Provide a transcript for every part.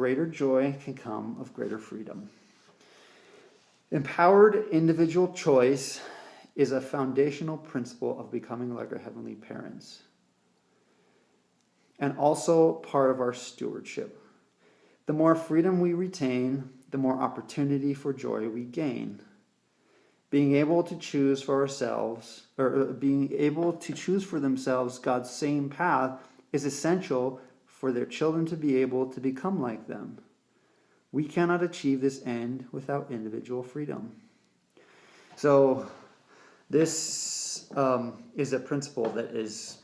greater joy can come of greater freedom. Empowered individual choice is a foundational principle of becoming like our heavenly parents, and also part of our stewardship. The more freedom we retain, the more opportunity for joy we gain. Being able to choose for ourselves, or being able to choose for themselves God's same path, is essential for their children to be able to become like them. We cannot achieve this end without individual freedom. So this is a principle that is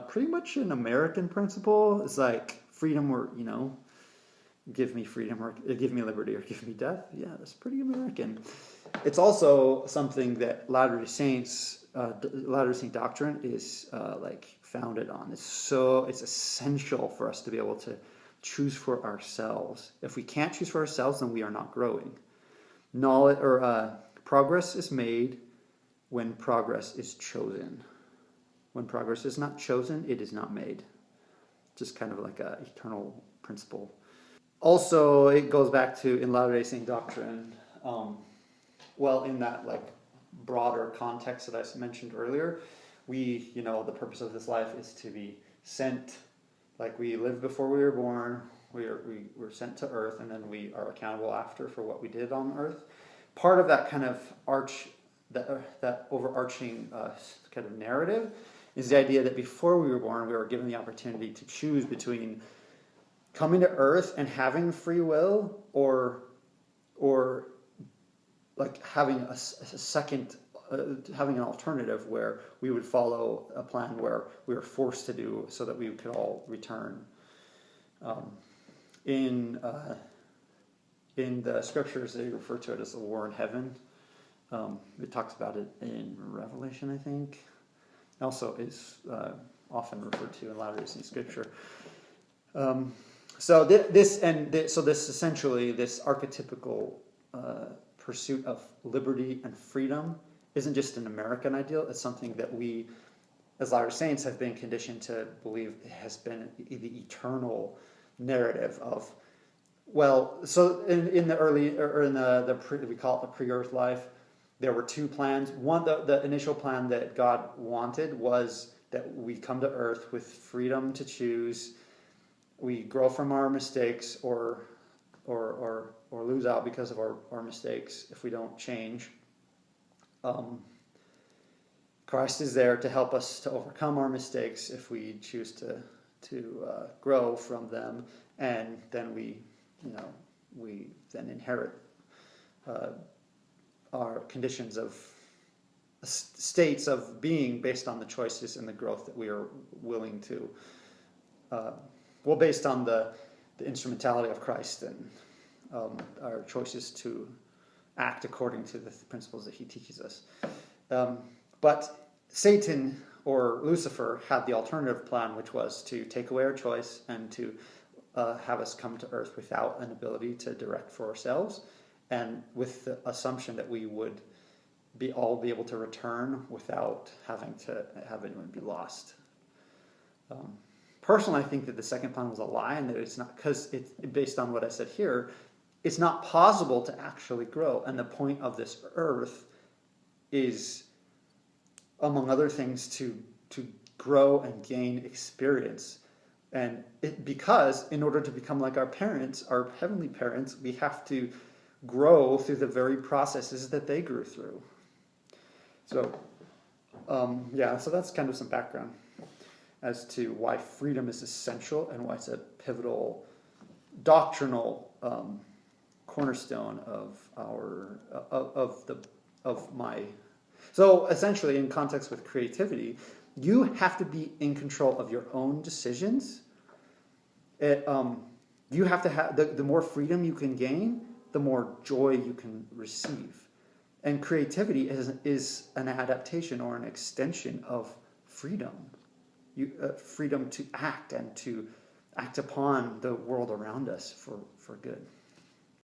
pretty much an American principle. It's like freedom, or, give me freedom, or give me liberty, or give me death. Yeah, that's pretty American. It's also something that Latter-day Saint doctrine is founded on. It's essential for us to be able to choose for ourselves. If we can't choose for ourselves, then we are not growing. Knowledge or progress is made when progress is chosen. When progress is not chosen, it is not made. Just kind of like an eternal principle. Also, it goes back to in Latter-day Saint doctrine. In that broader context that I mentioned earlier, the purpose of this life is to be sent. Like we lived before we were born, we were sent to earth, and then we are accountable after for what we did on earth. Part of that kind of that overarching kind of narrative is the idea that before we were born, we were given the opportunity to choose between coming to earth and having free will, or having a second, having an alternative where we would follow a plan where we were forced to do so that we could all return. In the scriptures, they refer to it as the war in heaven. It talks about it in Revelation, I think. Also is often referred to in Latter-day Saint scripture. So this essentially, this archetypical pursuit of liberty and freedom isn't just an American ideal. It's something that we, as Latter-day Saints, have been conditioned to believe has been the eternal narrative of. So in the early, or in we call it the pre-earth life, there were two plans. One, the initial plan that God wanted was that we come to earth with freedom to choose. We grow from our mistakes, or lose out because of our mistakes if we don't change. Christ is there to help us to overcome our mistakes if we choose to grow from them, and then we then inherit our conditions of states of being based on the choices and the growth that we are willing to. Based on the instrumentality of Christ and our choices to act according to the principles that he teaches us. But Satan, or Lucifer, had the alternative plan, which was to take away our choice and to have us come to earth without an ability to direct for ourselves, and with the assumption that we would be able to return without having to have anyone be lost. Personally, I think that the second plan was a lie, and that it's not, because it's based on what I said here, it's not possible to actually grow. And the point of this earth is, among other things, to grow and gain experience. And because in order to become like our parents, our heavenly parents, we have to grow through the very processes that they grew through. So, so that's kind of some background as to why freedom is essential and why it's a pivotal doctrinal cornerstone of my. So essentially, in context with creativity, you have to be in control of your own decisions. You have to have the more freedom you can gain, the more joy you can receive. And creativity is an adaptation or an extension of freedom. Freedom to act and to act upon the world around us for good.